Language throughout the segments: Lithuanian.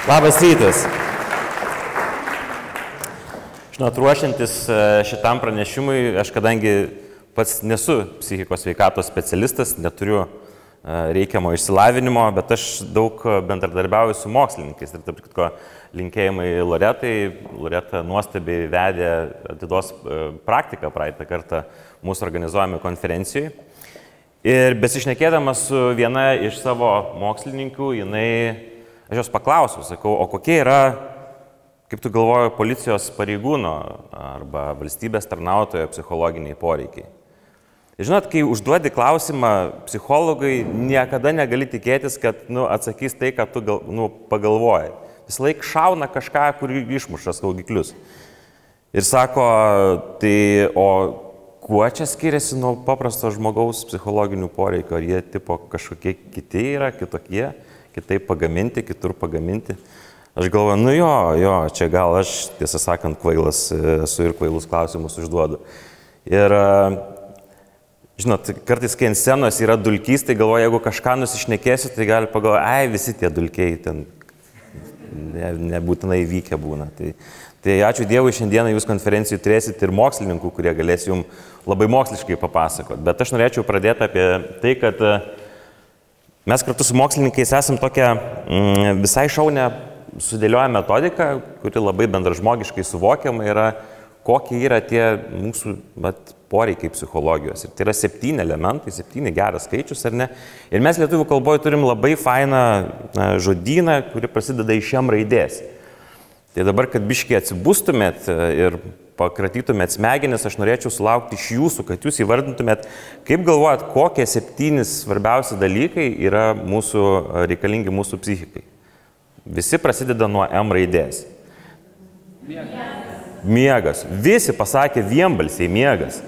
Labas rytas. Žinot, ruošiantis šitam pranešimui, aš kadangi pats nesu psichikos sveikatos specialistas, neturiu reikiamo išsilavinimo, bet aš daug bendradarbiauju su mokslininkais. Ir taip kitko linkėjimai Loretai. Loreta nuostabiai vedė atidos praktiką praeitą kartą mūsų organizuojami konferencijai. Ir besišnekėdamas su viena iš savo mokslininkų, aš jos paklausiau, sakau, o kokie yra, kaip tu galvoji, policijos pareigūno arba valstybės tarnautojo psichologiniai poreikiai. Žinot, kai užduodi klausimą, psichologai niekada negali tikėtis, kad atsakys tai, ką tu pagalvoji. Visą laiką šauna kažką, kurį išmuša saugiklius. Ir sako, tai o kuo čia skiriasi nuo paprasto žmogaus psichologinių poreikių? Ar jie tipo kažkokie kiti yra, kitokie, kitaip pagaminti, kitur pagaminti? Aš galvoju, jo, čia gal aš, tiesą sakant, kvailas esu ir kvailus klausimus užduodu. Ir žinot, kartais, kai ant scenos yra dulkys, tai galvoju, jeigu kažką nusišnekėsiu, tai gali pagalvoti, visi tie dulkiai ten nebūtinai vykę būna. Tai ačiū Dievui, šiandieną jūs konferencijų turėsit ir mokslininkų, kurie galės jums labai moksliškai papasakoti. Bet aš norėčiau pradėti apie tai, kad mes kartu su mokslininkais esam tokią visai šaunę sudėlioję metodiką, kuri labai bendražmogiškai suvokiama yra, kokie yra tie mūsų poreikiai psichologijos. Ir tai yra 7 elementai, 7 geras skaičius, ar ne? Ir mes lietuvių kalboje turim labai fainą žodyną, kuri prasideda iš M raidės. Tai dabar, kad biškiai atsibustumėt ir pakratytumėt smegenis, aš norėčiau sulaukti iš jūsų, kad jūs įvardintumėt, kaip galvojat, kokie 7 svarbiausi dalykai yra reikalingi mūsų psichikai. Visi prasideda nuo M raidės. Miegas. Visi pasakė vienbalsiai miegas.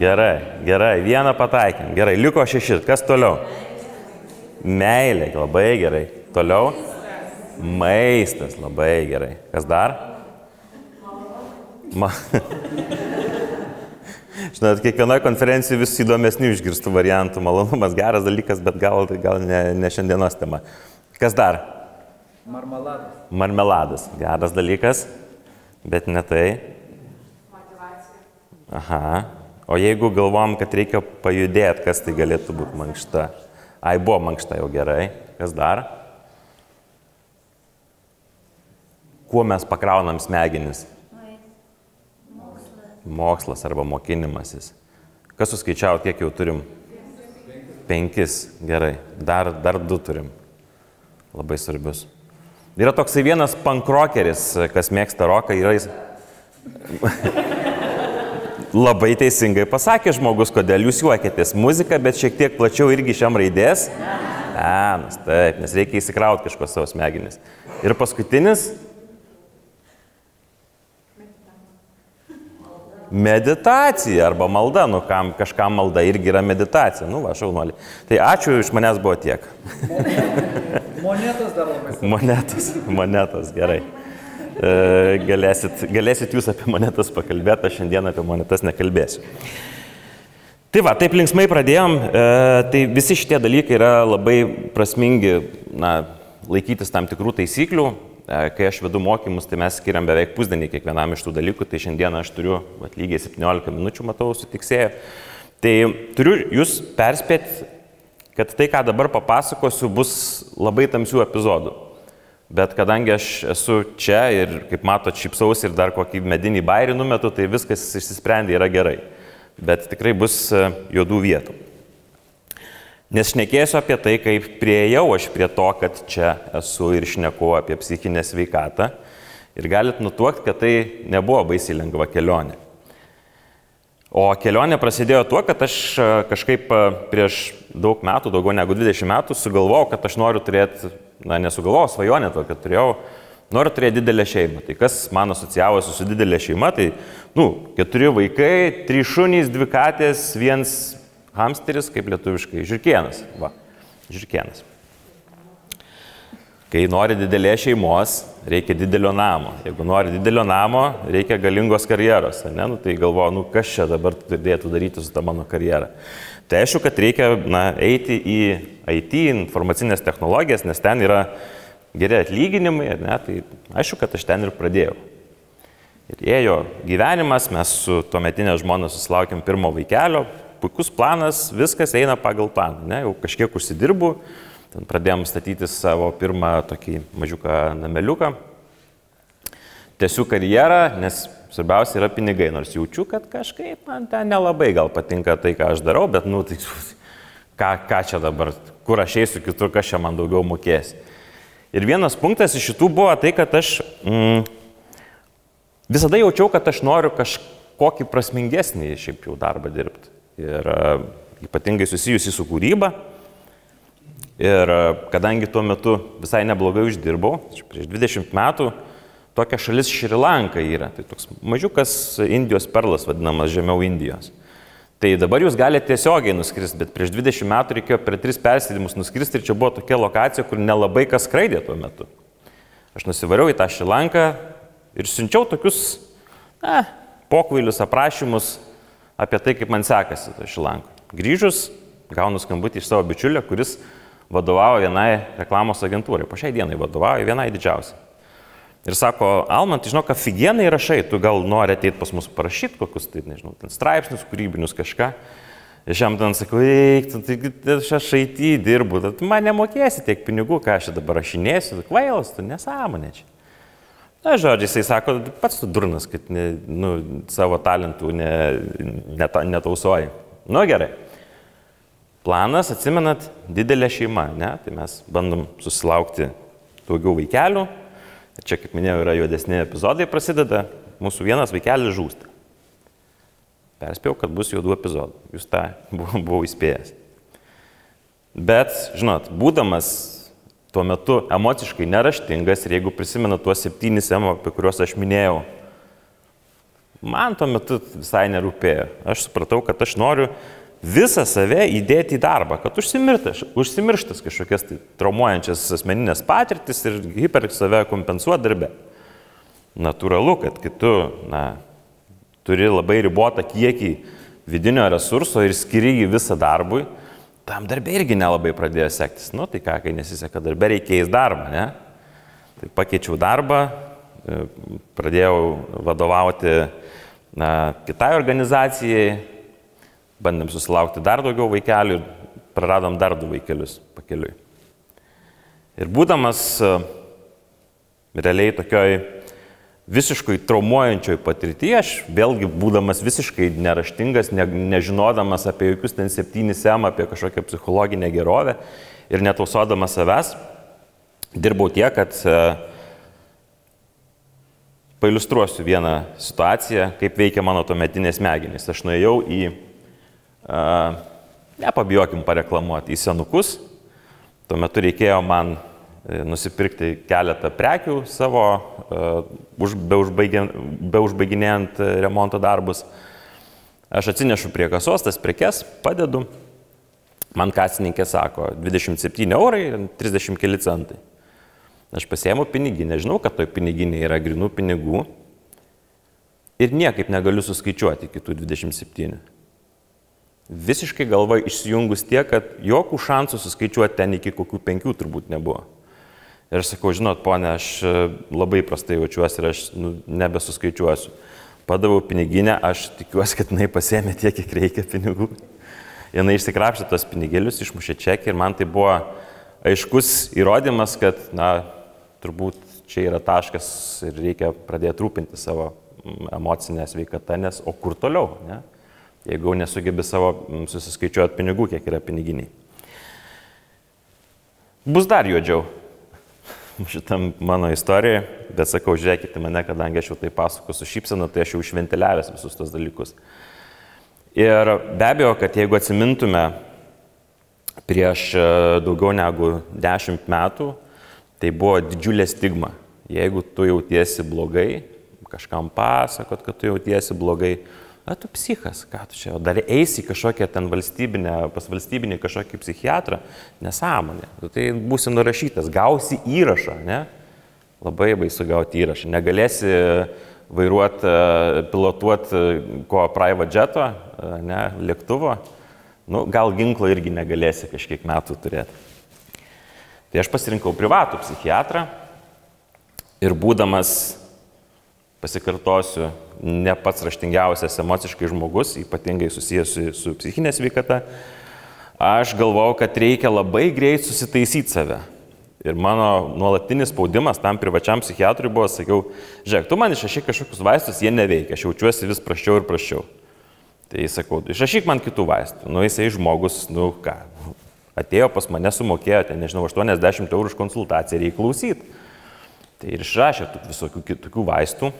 Gerai, vieną pataikėm. Gerai, liko 6. Kas toliau? Meilė, labai gerai. Toliau? Maistas, labai gerai. Kas dar? Žinot, kiekvienoje konferencijoje vis įdomesnių išgirstų variantų. Malonumas geras dalykas, bet gal ne šiandienos tema. Kas dar? Marmeladas. Marmeladas. Geras dalykas, bet ne tai. Motyvacija. Aha. O jeigu galvom, kad reikia pajudėti, kas tai galėtų būti mankšta? Buvo mankšta jau gerai. Kas dar? Kuo mes pakraunam smegenis? Mokslas arba mokinimasis. Kas suskaičiavo, kiek jau turim? 5. Gerai. Dar 2 turim. Labai svarbius. Yra toksai vienas pankrokeris, kas mėgsta roką, yra jis... Labai teisingai pasakė žmogus, kodėl jūs juokėtės. Muzika, bet šiek tiek plačiau irgi šiam raidės. Taip, nes reikia įsikrauti kažko savo smegenis. Ir paskutinis? Meditacija arba malda. Kažkam malda irgi yra meditacija. Šaunuolį. Tai ačiū, iš manęs buvo tiek. Monetos dar labai svarbu. Monetos, gerai. Galėsit jūs apie monetas pakalbėti, aš šiandien apie monetas nekalbėsiu. Tai taip linksmai pradėjom. Tai visi šitie dalykai yra labai prasmingi, laikytis tam tikrų taisyklių. Kai aš vedu mokymus, tai mes skiriam beveik pusdienį kiekvienam iš tų dalykų, tai šiandieną aš turiu lygiai 17 minučių, matau, sutiksėjo. Tai turiu jūs perspėti, kad tai, ką dabar papasakosiu, bus labai tamsių epizodų. Bet kadangi aš esu čia ir, kaip matot, šypsaus ir dar kokį medinį bairį numetu, tai viskas išsisprendė, yra gerai. Bet tikrai bus juodų vietų. Nes šnekėsiu apie tai, kaip priėjau aš prie to, kad čia esu ir šneku apie psichinę sveikatą. Ir galit nutuokti, kad tai nebuvo baisiai lengva kelionė. O kelionė prasidėjo tuo, kad aš kažkaip prieš daug metų, daugiau negu 20 metų, sugalvojau, kad aš noriu turėti, nesugalvojau, svajonę to, kad noriu turėti didelę šeimą. Tai kas man asocijavosi su didelė šeima, tai 4 vaikai, 3 šunys, 2 katės, 1 hamsteris, kaip lietuviškai, žirkienas. Žirkienas. Kai nori didelės šeimos, reikia didelio namo. Jeigu nori didelio namo, reikia galingos karjeros. Tai galvoju, kas čia dabar turėtų daryti su ta mano karjera. Tai aišku, kad reikia eiti į IT, informacinės technologijas, nes ten yra geri atlyginimai, ne, tai aišku, kad aš ten ir pradėjau. Ir ėjo gyvenimas, mes su tuometinė žmona susilaukėm pirmo vaikelio, puikus planas, viskas eina pagal planą, ne, jau kažkiek užsidirbu, ten pradėjom statyti savo pirmą tokį mažiuką nameliuką. Tęsiu karjerą, nes svarbiausia yra pinigai, nors jaučiu, kad kažkaip man ten nelabai gal patinka tai, ką aš darau, bet, nu, tai ką čia dabar, kur aš eisiu kitur, kas čia man daugiau mokės. Ir vienas punktas iš šitų buvo tai, kad aš visada jaučiau, kad aš noriu kažkokį prasmingesnį šiaip jau darbą dirbti. Ir ypatingai susijusi su kūryba. Ir kadangi tuo metu visai neblogai uždirbau, prieš 20 metų, tokia šalis Šri Lanka yra, tai toks mažiukas Indijos perlas vadinamas žemiau Indijos. Tai dabar jūs galite tiesiogiai nuskristi, bet prieš 20 metų reikėjo per 3 persėdimus nuskristi ir čia buvo tokia lokacija, kur nelabai kas skraidė tuo metu. Aš nusivariau į tą Šri Lanką ir siunčiau tokius pokvailius aprašymus apie tai, kaip man sekasi to Šri Lankoje. Grįžus, gaunu skambutį iš savo bičiulio, kuris vadovavo vienai reklamos agentūrai. Po šiai dienai vadovauja vienai didžiausiai. Ir sako, Almantai, žinok, aфиgenai rašai, tu gal nori ateiti pas mus parašyti kokius, tai nežinau, ten straipsnius, kūrybinius kažką. Aš jam ten sakau, eik, aš IT dirbu, tu man nemokėsi tiek pinigų, ką aš dabar rašinėsiu, kvailas, tu nesąmonė čia. Na, žodžiu, jisai sako, pats tu durnas, kad savo talentų netausoji. Nu, gerai. Planas, atsimenat, didelė šeima, ne? Tai mes bandom susilaukti daugiau vaikelių. Čia, kaip minėjau, yra juodesni epizodai prasideda, mūsų vienas vaikelis žūsta. Perspėjau, kad bus juodų epizodų, jūs tą buvau įspėjęs. Bet, žinot, būdamas tuo metu emociškai neraštingas ir jeigu prisimenu tuos 7 M, apie kuriuos aš minėjau, man tuo metu visai nerūpėjo. Aš supratau, kad aš noriu visą save įdėti į darbą, kad užsimirštas kažkokias tai traumuojančias asmeninės patirtis ir hiper save kompensuoti darbe. Natūralu, kad kai tu turi labai ribotą kiekį vidinio resurso ir skiri jį visą darbui, tam darbė irgi nelabai pradėjo sektis. Nu, tai ką, kai nesiseka darbė, reikės darbą, ne? Tai pakeičiau darbą, pradėjau vadovauti kitai organizacijai, bandėm susilaukti dar daugiau vaikelių ir praradom dar 2 vaikelius pakeliui. Ir būdamas realiai tokioj visiškai traumuojančioj patirtyje, aš vėlgi būdamas visiškai neraštingas, nežinodamas apie jokius ten 7 M, apie kažkokią psichologinę gerovę ir netausodamas savęs, dirbau tiek, kad pailiustruosiu vieną situaciją, kaip veikia mano tuometinės smegenys. Aš nuėjau į nepabijokim pareklamuoti, į senukus. Tuo metu reikėjo man nusipirkti keletą prekių savo, beužbaiginėjant remonto darbus. Aš atsinešu prie kasos tas prekes, padedu. Man kasininkė sako, 27 eurai, 30 keli centai. Aš pasiėmu piniginę, žinau, kad toj piniginė yra grinų pinigų ir niekaip negaliu suskaičiuoti kitų 27. Visiškai galva išsijungus tiek, kad jokių šansų suskaičiuoti ten iki kokių 5 turbūt nebuvo. Ir aš sakau, žinot, ponė, aš labai prastai jaučiuosi ir aš nebesuskaičiuosiu. Padaviau piniginę, aš tikiuosi, kad jinai pasėmė tiek, kiek reikia pinigų. Jinai išsikrapštė tos pinigėlius, išmušė čekį ir man tai buvo aiškus įrodymas, kad, turbūt čia yra taškas ir reikia pradėti rūpinti savo emocinę sveikatą, nes o kur toliau, ne? Jeigu nesugebi savo susiskaičiuoti pinigų, kiek yra piniginiai. Bus dar juodžiau šitam mano istorijoje, bet sakau, žiūrėkite mane, kadangi aš jau tai pasakosiu su šypsena, tai aš jau išventiliavęs visus tos dalykus. Ir be abejo, kad jeigu atsimintume prieš daugiau negu 10 metų, tai buvo didžiulė stigma. Jeigu tu jautiesi blogai, kažkam pasakot, kad tu jautiesi blogai, tu psichas, ką tu čia, dar eisi kažkokią ten pas valstybinį kažkokį psichiatrą, nesąmonė. Tai būsi nurašytas, gausi įrašą, ne? Labai baisu gauti įrašą. Negalėsi vairuoti, pilotuoti ko private jeto, ne, lėktuvo. Gal ginklo irgi negalėsi kažkiek metų turėti. Tai aš pasirinkau privatų psichiatrą ir būdamas, pasikartosiu, ne pats raštingiausias emociškai žmogus, ypatingai susijęs su psichinė sveikata, aš galvojau, kad reikia labai greit susitaisyti save. Ir mano nuolatinis spaudimas tam privačiam psichiatrui buvo, sakiau, žiūrėk, tu man išrašyk kažkokius vaistus, jie neveikia, aš jaučiuosi vis prasčiau ir prasčiau. Tai sakau, išrašyk man kitų vaistų. Nu, jisai žmogus, nu ką, atėjo pas mane, sumokėjo, ten, nežinau, 80 eurų už konsultaciją, reikia klausyti. Tai ir išrašė visokių kitokių vaistų.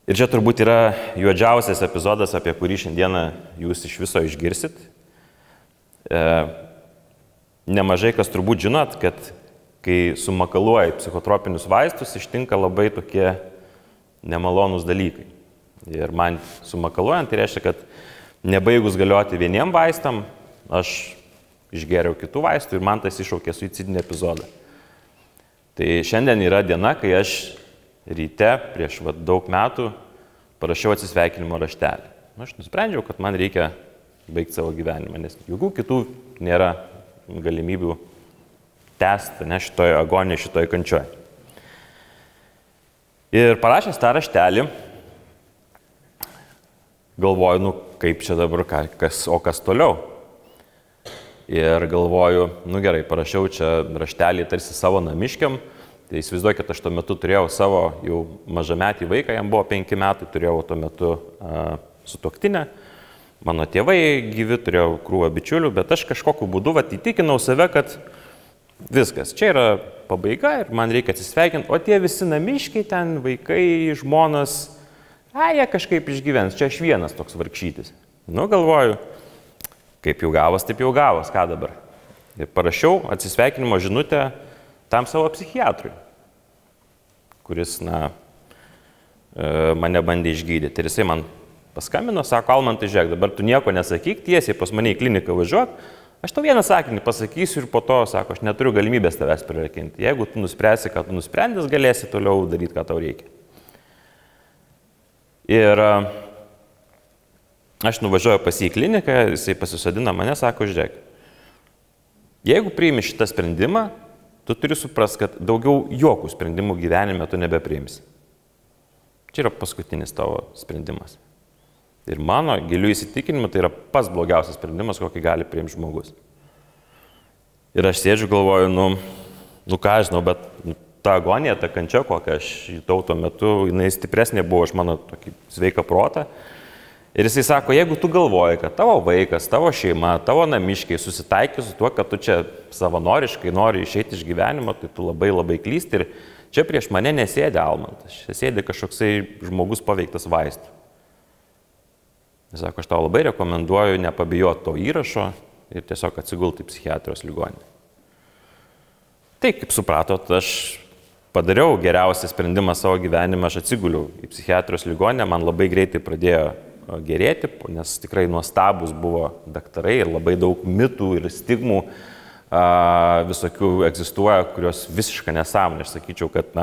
Ir čia turbūt yra juodžiausias epizodas, apie kurį šiandieną jūs iš viso išgirsit. Nemažai kas turbūt žinot, kad kai sumakaluoji psichotropinius vaistus, ištinka labai tokie nemalonūs dalykai. Ir man sumakaluojant, tai reiškia, kad nebaigus galioti vieniem vaistam, aš išgeriau kitų vaistų ir man tas iššaukė suicidinį epizodą. Tai šiandien yra diena, kai aš ryte prieš daug metų parašiau atsisveikinimo raštelį. Aš nusprendžiau, kad man reikia baigti savo gyvenimą, nes jokių kitų nėra galimybių tęsti, ne, šitoje agonijoje, šitoje kančioje. Ir parašęs tą raštelį, galvoju, nu kaip čia dabar, kas toliau. Ir galvoju, nu gerai, parašiau čia raštelį tarsi savo namiškiam, tai įsivaizduoju, kad aš tuo metu turėjau savo jau mažametį vaiką, jam buvo 5 metų, turėjau tuo metu sutuoktinę. Mano tėvai gyvi, turėjau krūvą bičiulių, bet aš kažkokiu būdu įtikinau save, kad viskas, čia yra pabaiga ir man reikia atsisveikinti, o tie visi namiškiai ten, vaikai, žmonos, jie kažkaip išgyvens, čia aš vienas toks vargšytis. Nu, galvoju, kaip jau gavos, taip jau gavos, ką dabar. Ir parašiau atsisveikinimo žinutę tam savo psichiatrui, kuris, mane bandė išgydyti. Ir jisai man paskambino, sako, Almantai, žiūrėk, dabar tu nieko nesakyk, tiesiai pas mane į kliniką važiuok, aš tau vieną sakinį pasakysiu ir po to, sako, aš neturiu galimybės tavęs prirakinti. Jeigu tu nuspręsi, kad tu nusprendęs, galėsi toliau daryti, ką tau reikia. Ir aš nuvažiuoju pas jį į kliniką, jisai pasisodina mane, sako, žiūrėk, jeigu priimi šitą sprendimą, tu turi suprasti, kad daugiau jokių sprendimų gyvenime tu nebepriimsi. Čia yra paskutinis tavo sprendimas. Ir mano giliu įsitikinimu, tai yra pats blogiausias sprendimas, kokį gali priimti žmogus. Ir aš sėdžiu, galvoju, nu ką žinau, bet ta agonija, ta kančia, kokią aš jutau tuo metu, jinai stipresnė buvo iš mano tokį sveiką protą. Ir jisai sako, jeigu tu galvoji, kad tavo vaikas, tavo šeima, tavo namiškiai susitaikys su tuo, kad tu čia savanoriškai nori išeiti iš gyvenimo, tai tu labai labai klysti. Ir čia prieš mane nesėdė Almantas, čia sėdė kažkoksai žmogus paveiktas vaistų. Jis sako, aš tau labai rekomenduoju nepabijoti to įrašo ir tiesiog atsigulti į psichiatrijos ligoninę. Tai, kaip supratot, aš padariau geriausią sprendimą savo gyvenime, aš atsiguliau į psichiatrijos ligoninę, man labai greitai pradėjo gerėti, nes tikrai nuostabus buvo daktarai ir labai daug mitų ir stigmų visokių egzistuoja, kurios visiškai nesąmonė. Aš sakyčiau, kad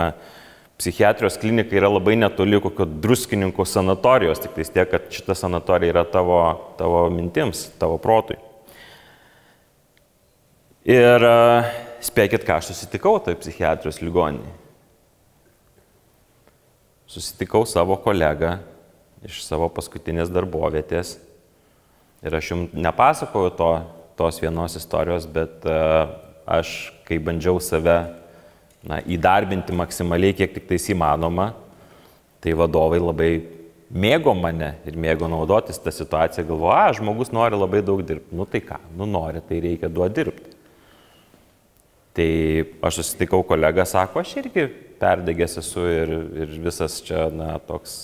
psichiatrijos klinika yra labai netoli kokio Druskininkų sanatorijos, tik tais tiek, kad šita sanatorija yra tavo mintims, tavo protui. Ir spėkit, ką aš susitikau toj psichiatrijos ligoninėje. Susitikau savo kolegą iš savo paskutinės darbovietės. Ir aš jums nepasakoju tos vienos istorijos, bet aš, kai bandžiau save įdarbinti maksimaliai, kiek tik tais įmanoma, tai vadovai labai mėgo mane ir mėgo naudotis tą situaciją, galvoja, žmogus nori labai daug dirbti. Nu tai ką, nori, tai reikia duoti dirbti. Tai aš susitikau kolegą, sako, aš irgi perdegęs esu ir visas čia, toks,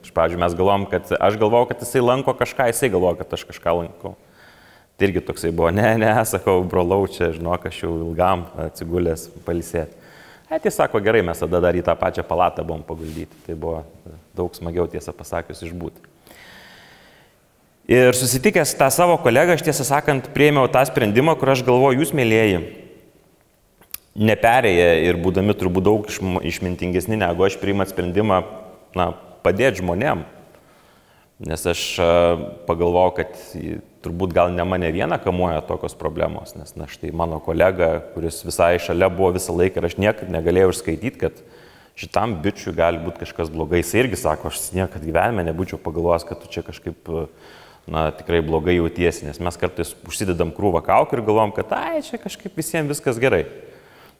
iš pradžių mes galvom, kad aš galvojau, kad jisai lanko kažką, jisai galvoja, kad aš kažką lankau. Tai irgi toksai buvo, ne, sakau, brolau, čia, žinok, aš jau ilgam atsigulęs pailsėti. Tai sako, gerai, mes tada dar į tą pačią palatą buvom paguldyti. Tai buvo daug smagiau, tiesą pasakius, išbūti. Ir susitikęs tą savo kolegą, aš tiesą sakant, priėmiau tą sprendimą, kur aš galvoju, jūs, mėlieji, neperėję ir būdami turbūt daug išmintingesni, negu aš priimat sprendimą padėti žmonėm. Nes aš pagalvojau, kad turbūt gal ne mane vieną kamuoja tokios problemos, nes na štai mano kolega, kuris visai šalia buvo visą laiką ir aš niekad negalėjau išskaityti, kad šitam bičiui gali būti kažkas blogai. Jis irgi sako, aš niekad gyvenime nebūčiau pagalvojęs, kad tu čia kažkaip, na, tikrai blogai jautiesi, nes mes kartais užsidedam krūvą kaukių ir galvom, kad ai, čia kažkaip visiems viskas gerai.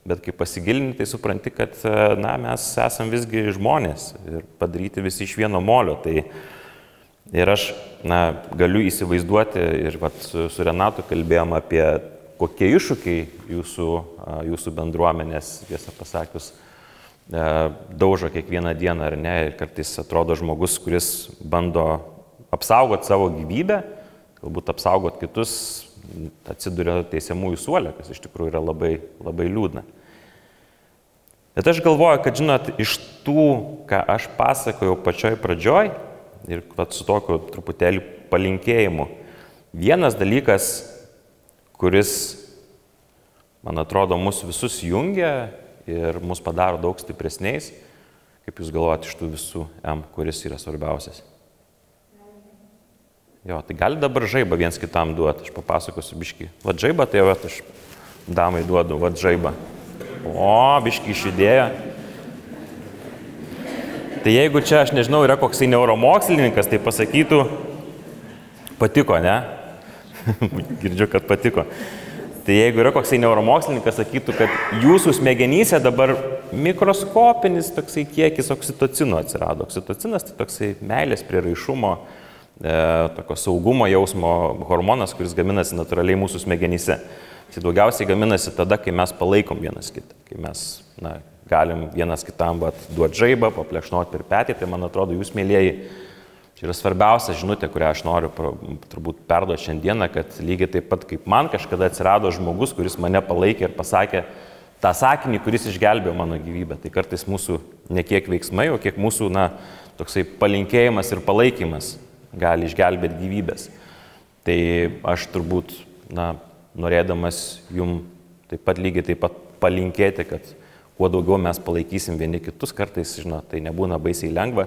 Bet kai pasigilini, tai supranti, kad, na, mes esam visgi žmonės ir padaryti visi iš vieno molio. Tai ir aš, na, galiu įsivaizduoti ir vat, su Renatu kalbėjom apie kokie iššūkiai jūsų bendruomenės, tiesą pasakius, daužo kiekvieną dieną ar ne. Ir kartais atrodo žmogus, kuris bando apsaugoti savo gyvybę, galbūt apsaugoti kitus, atsiduria teisiamųjų suolė, kas iš tikrųjų yra labai, labai liūdna. Bet aš galvoju, kad, žinot, iš tų, ką aš pasakojau pačioj pradžioj ir vat, su tokiu truputėlį palinkėjimu, vienas dalykas, kuris, man atrodo, mus visus jungia ir mus padaro daug stipresniais, kaip jūs galvojate iš tų visų M, kuris yra svarbiausias? Jo, tai gali dabar žaibą viens kitam duoti, aš papasakosiu biškį. Vat žaibą, tai jau aš damai duodu, vat žaibą. O, biškį išjudėjo. Tai jeigu čia, aš nežinau, yra koksai neuromokslininkas, tai pasakytų, patiko, ne? Girdžiu, kad patiko. Tai jeigu yra koksai neuromokslininkas, sakytų, kad jūsų smegenyse dabar mikroskopinis toksai kiekis oksitocino atsirado. Oksitocinas tai toksai meilės prieraišumo, tokio saugumo jausmo hormonas, kuris gaminasi natūraliai mūsų smegenyse. Tai daugiausiai gaminasi tada, kai mes palaikom vienas kitą, kai mes galim vienas kitam duoti žaibą, paplekšnoti per petį. Tai man atrodo, jūs, mėlieji, čia yra svarbiausia žinutė, kurią aš noriu turbūt perduoti šiandieną, kad lygiai taip pat kaip man kažkada atsirado žmogus, kuris mane palaikė ir pasakė tą sakinį, kuris išgelbėjo mano gyvybę. Tai kartais mūsų ne kiek veiksmai, o kiek mūsų, toksai palinkėjimas ir palaikymas gali išgelbėti gyvybės. Tai aš turbūt, norėdamas jum taip pat lygiai taip pat palinkėti, kad kuo daugiau mes palaikysim vieni kitus, kartais, žinot, tai nebūna baisiai lengva,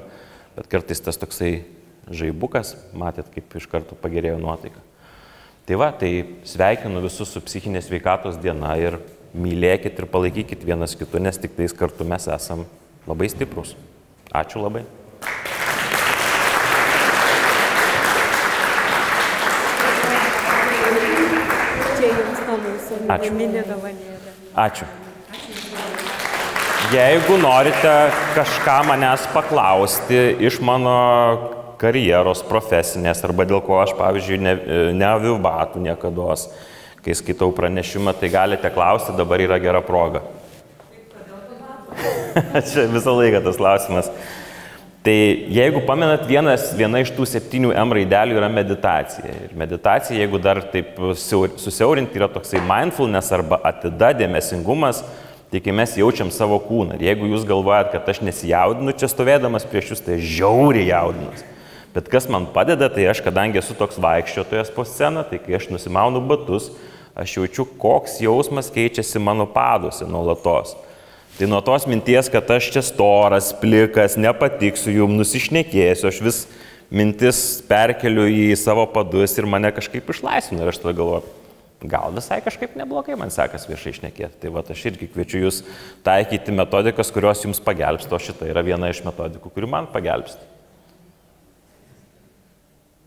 bet kartais tas toksai žaibukas, matėt, kaip iš karto pagerėjo nuotaika. Tai va, tai sveikinu visus su psichinės sveikatos diena ir mylėkit ir palaikykit vienas kitų, nes tik tais kartu mes esam labai stiprus. Ačiū labai. Ačiū. Ačiū. Jeigu norite kažką manęs paklausti iš mano karjeros profesinės arba dėl ko aš, pavyzdžiui, neaviu batų niekados, kai skaitau pranešimą, tai galite klausti, dabar yra gera proga. Čia visą laiką tas klausimas. Tai jeigu pamenat, viena iš tų 7 M raidelių yra meditacija. Ir meditacija, jeigu dar taip susiaurinti, yra toksai mindfulness arba atida, dėmesingumas, tai kai mes jaučiam savo kūną. Ir jeigu jūs galvojat, kad aš nesijaudinu čia stovėdamas prieš jūs, tai žiauriai jaudinuos. Bet kas man padeda, tai aš, kadangi esu toks vaikščiotojas po sceną, tai kai aš nusimaunu batus, aš jaučiu, koks jausmas keičiasi mano paduose nuolatos. Tai nuo tos minties, kad aš čia storas, plikas, nepatiksiu jums, nusišnekėsiu, aš vis mintis perkeliu į savo padus ir mane kažkaip išlaisvinu. Ir aš tada galvoju, gal visai kažkaip neblogai man sekas viešai šnekėti. Tai va, aš irgi kviečiu jūs taikyti metodikas, kurios jums pagelbsti, o šita yra viena iš metodikų, kuri man pagelbsti.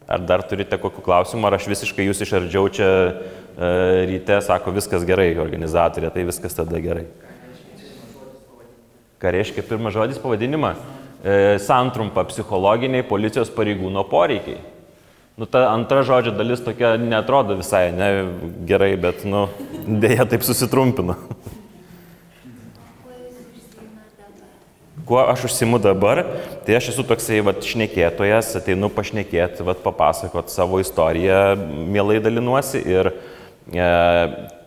Ar dar turite kokių klausimų, ar aš visiškai jūs išardžiau čia ryte, sako, viskas gerai, organizatorė, tai viskas tada gerai. Ką reiškia pirmas žodis pavadinimą? Santrumpa psichologiniai policijos pareigūno poreikiai. Ta antra žodžio dalis tokia neatrodo visai gerai, bet dėja taip susitrumpinu. Kuo aš užsiimu dabar? Tai aš esu toksai šnekėtojas, ateinu pašnekėti, papasakoti savo istoriją, mielai dalinuosi ir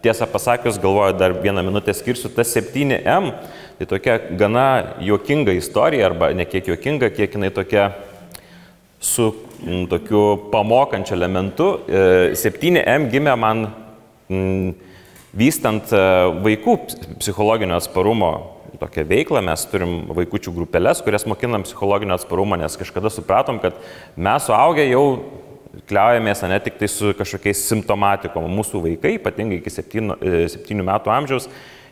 tiesą pasakius, galvoju, dar vieną minutę skirsiu, tas 7 M, tai tokia gana juokinga istorija, arba ne kiek juokinga, kiek jinai tokia su tokiu pamokančiu elementu. 7 M gimė man Vystant vaikų psichologinio atsparumo tokią veiklą, mes turim vaikučių grupelės, kurias mokinam psichologinio atsparumo, nes kažkada supratom, kad mes suaugę jau kliaujamės ne tik tai su kažkokiais simptomatikom. Mūsų vaikai, ypatingai iki 7 metų amžiaus,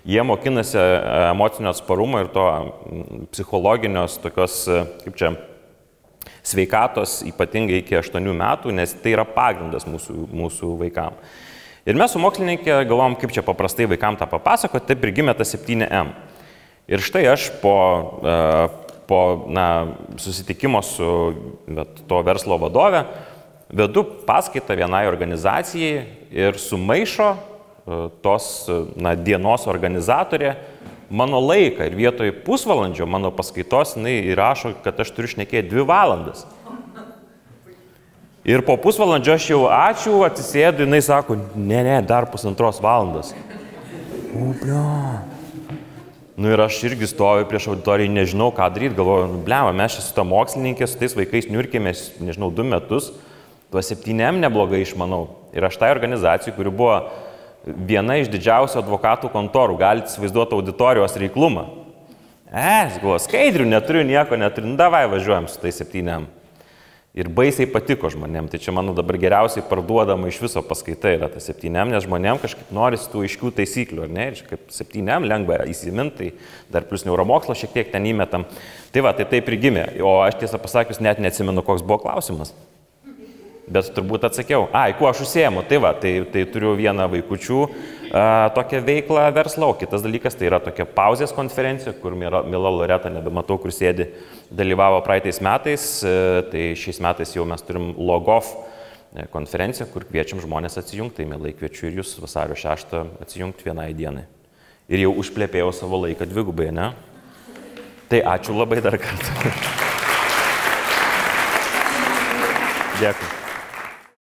jie mokinasi emocinio atsparumo ir to psichologinios tokios, kaip čia, sveikatos, ypatingai iki 8 metų, nes tai yra pagrindas mūsų vaikam. Ir mes su mokslininkė galvom, kaip čia paprastai vaikam tą papasakoti, taip ir gimė tas 7M. Ir štai aš po susitikimo su to verslo vadove vedu paskaitą vienai organizacijai ir sumaišo tos dienos organizatorė mano laiką ir vietoj pusvalandžio mano paskaitos jinai įrašo, kad aš turiu šnekėti 2 valandas. Ir po pusvalandžio aš jau ačiū, atsisėdu, jinai sako, ne, dar 1,5 valandos. O, blia. Nu ir aš irgi stoviu prieš auditoriją, nežinau ką daryti, galvoju, blema, mes čia su ta mokslininkė, su tais vaikais niurkėmės, nežinau, 2 metus, tuo 7M neblogai išmanau. Ir aš tai organizacijai, kuri buvo viena iš didžiausių advokatų kontorų, galite įsivaizduoti auditorijos reiklumą. Galvoju, skaidrių neturiu, nieko neturiu, davai važiuojam su tai 7M. Ir baisiai patiko žmonėm, tai čia mano dabar geriausiai parduodama iš viso paskaita yra ta 7M, nes žmonėm kažkaip norisi tų aiškių taisyklių, ar ne? Ir kaip 7M lengva įsiminti, tai dar plus neuromokslo šiek tiek ten įmetam. Tai va, tai taip ir gimė, o aš tiesą pasakius net neatsimenu, koks buvo klausimas. Bet turbūt atsakiau, kuo aš užsiėmu, tai va, tai turiu vieną vaikučių tokią veiklą verslą, o kitas dalykas tai yra tokia pauzės konferencija, kur Mila Loreta, nebematau, kur sėdi, dalyvavo praeitais metais, tai šiais metais jau mes turim Logov konferenciją, kur kviečiam žmonės atsijungti, tai mielai kviečiu ir jūs vasario 6 atsijungti vienai dienai. Ir jau užplėpėjau savo laiką 2, ne? Tai ačiū labai dar kartą. Dėkui.